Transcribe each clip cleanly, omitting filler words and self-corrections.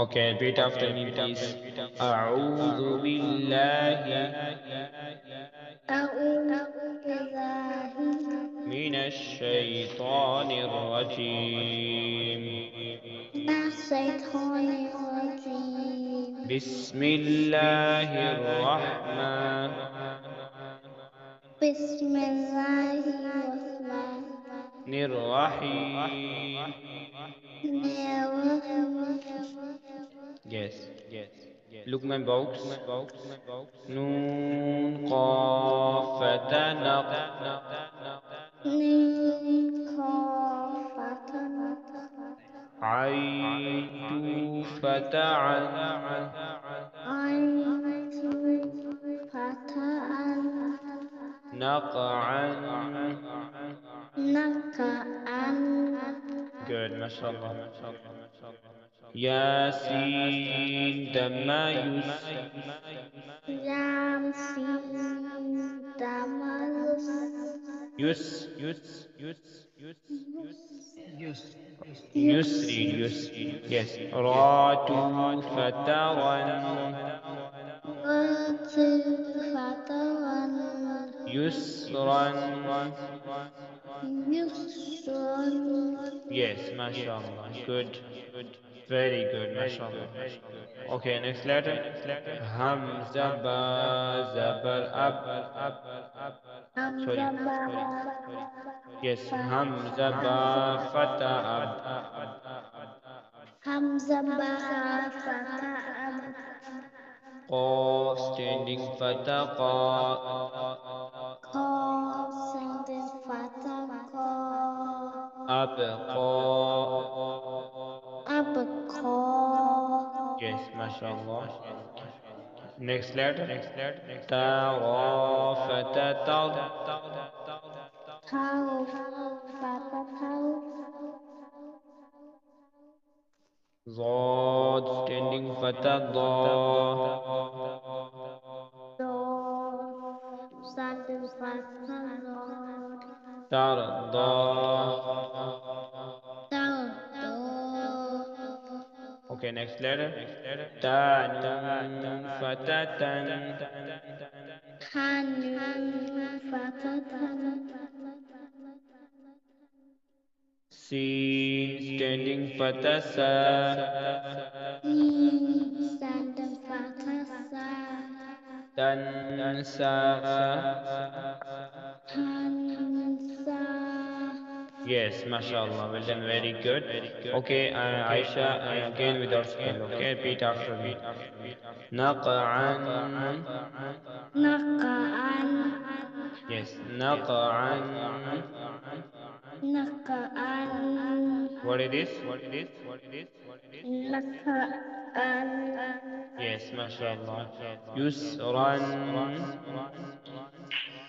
Okay, repeat after me, please. أعوذ بالله أعوذ بالله من الشيطان الرجيم. من الشيطان الرجيم. بسم الله الرحمن بسم الله الرحمن الرحيم. الرحيم. Yes. Look my box. نون قاف فتنق من خافة عين تو فتعن عين فتاة نقعا. نكأ Good, mashallah. ياسين دمايوس ياسين دمس يس يسر يسري. Yes. راتو فترن فتوى يسرا. يسرا Yes, mashallah. Good. Very good, mashallah. Okay, next letter. Hamza ba zabar ab. Sorry. حمزة Yes, Hamza ba fata ab. حمزة فتى Qaf standing fata qa. قاسم فتى Abqa. أبقى Yes, mashallah. Next letter. Tara fatatar. ثور فتى ثور Zod standing fatadda. زاد فتى زاد Tarda. ترضى Okay, next letter. Tanun fatatan. حنون فتى Sin standing fatasa. زاد فتى Tansa. تنسى Yes, mashallah. Well done, very good. Okay, Aisha, again with our spell. Okay, repeat after me. Naqa'an. نقعا Yes, naqa'an. نقعا What it is? نقعا Yes, mashallah. Yusran.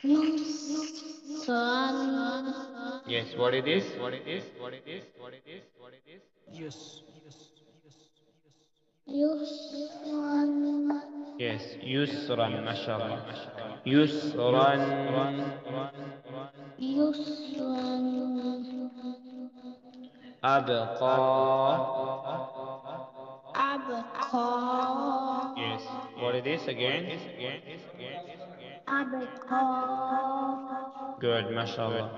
يسرا Yes, what it is? يسرا Yes, yusran, mashallah. Yusran. يسرا Abqa. أبقى Yes, what it is again? أبقى Good, mashallah.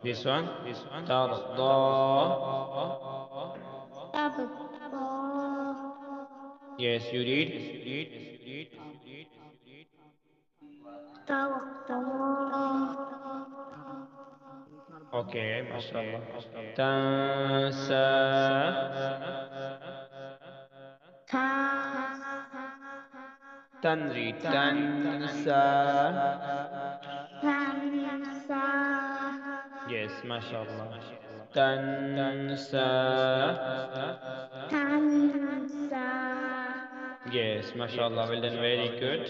This one? Tarda. أبقى Yes, you read? توقع Okay, mashallah. Tansa. تا Tanri. تا Tansa. تنسى Yes, mashallah. Tansa. تنسى Yes, mashallah. Well done, very good.